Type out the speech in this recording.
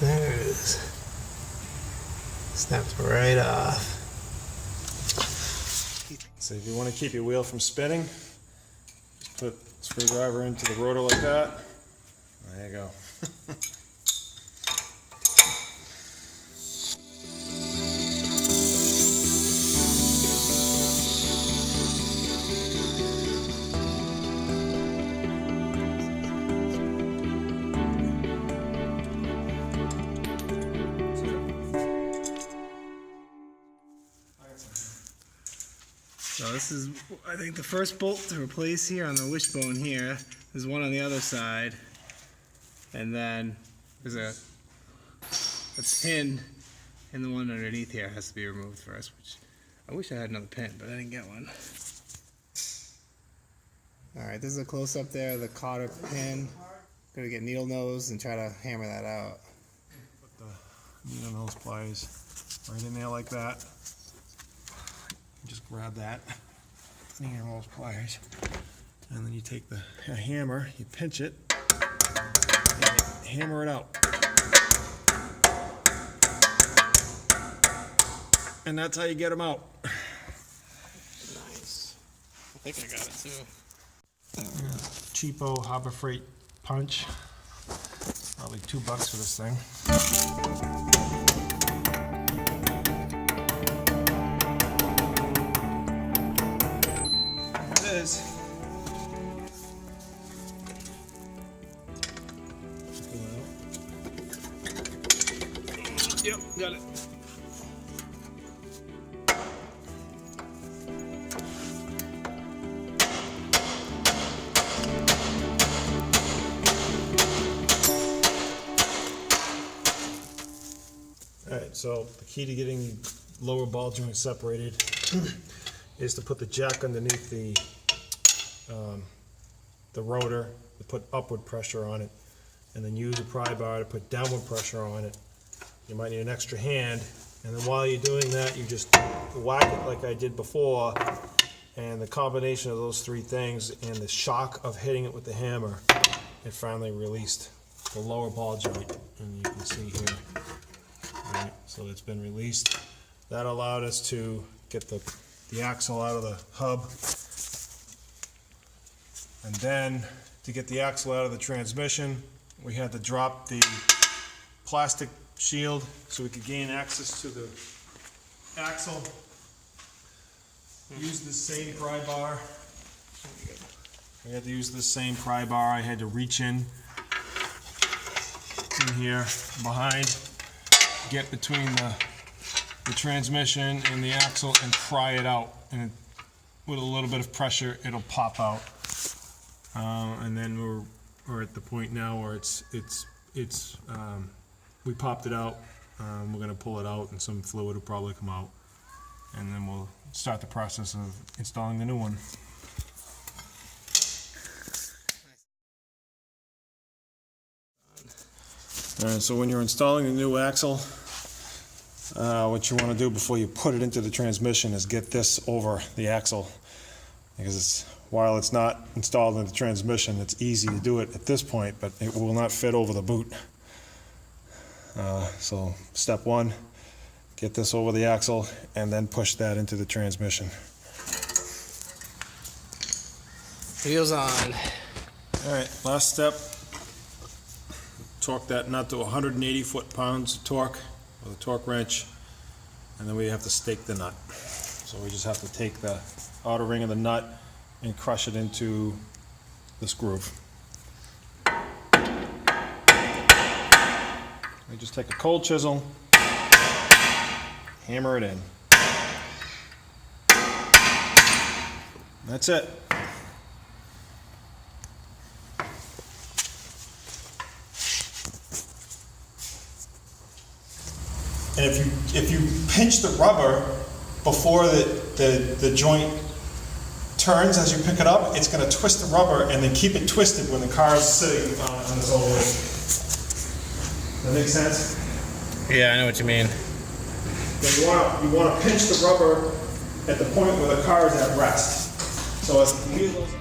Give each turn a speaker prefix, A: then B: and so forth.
A: There it is. Snapped right off.
B: So if you want to keep your wheel from spinning, just put the screwdriver into the rotor like that. There you go.
A: So this is, I think, the first bolt to replace here on the wishbone here. There's one on the other side. And then there's a pin, and the one underneath here has to be removed first, which I wish I had another pin, but I didn't get one. Alright, this is a close-up there of the Cotter Pin. Gonna get needle nose and try to hammer that out.
B: Put the needle nose pliers right in there like that. Just grab that, needle nose pliers, and then you take the hammer, you pinch it, and you hammer it out. And that's how you get them out.
A: Nice. I think I got it too.
B: Cheapo Harbor Freight punch. Probably $2 for this thing.
A: Yep, got it.
B: Alright, so the key to getting lower ball joints separated is to put the jack underneath the rotor to put upward pressure on it, and then use a pry bar to put downward pressure on it. You might need an extra hand, and then while you're doing that, you just whack it like I did before, and the combination of those three things and the shock of hitting it with the hammer, it finally released the lower ball joint, and you can see here. Right, so it's been released. That allowed us to get the axle out of the hub, and then to get the axle out of the transmission, we had to drop the plastic shield so we could gain access to the axle. Use the same pry bar. We had to use the same pry bar. I had to reach in here behind, get between the transmission and the axle and pry it out, and with a little bit of pressure it'll pop out, and then we're at the point now where we popped it out. We're going to pull it out and some fluid will probably come out, and then we'll start the process of installing the new one. Alright, so when you're installing the new axle, what you want to do before you put it into the transmission is get this over the axle, because while it's not installed in the transmission, it's easy to do it at this point, but it will not fit over the boot. So step one, get this over the axle and then push that into the transmission.
A: Wheels on.
B: Alright, last step, torque that nut to 180 foot-pounds of torque with a torque wrench, and then we have to stake the nut. So we just have to take the outer ring of the nut and crush it into this groove. We just take a cold chisel, hammer it in. That's it. And if you pinch the rubber before the joint turns as you pick it up, it's going to twist the rubber and then keep it twisted when the car is sitting on its own wheel. That make sense?
A: Yeah, I know what you mean.
B: You want to pinch the rubber at the point where the car is at rest. So as the wheel goes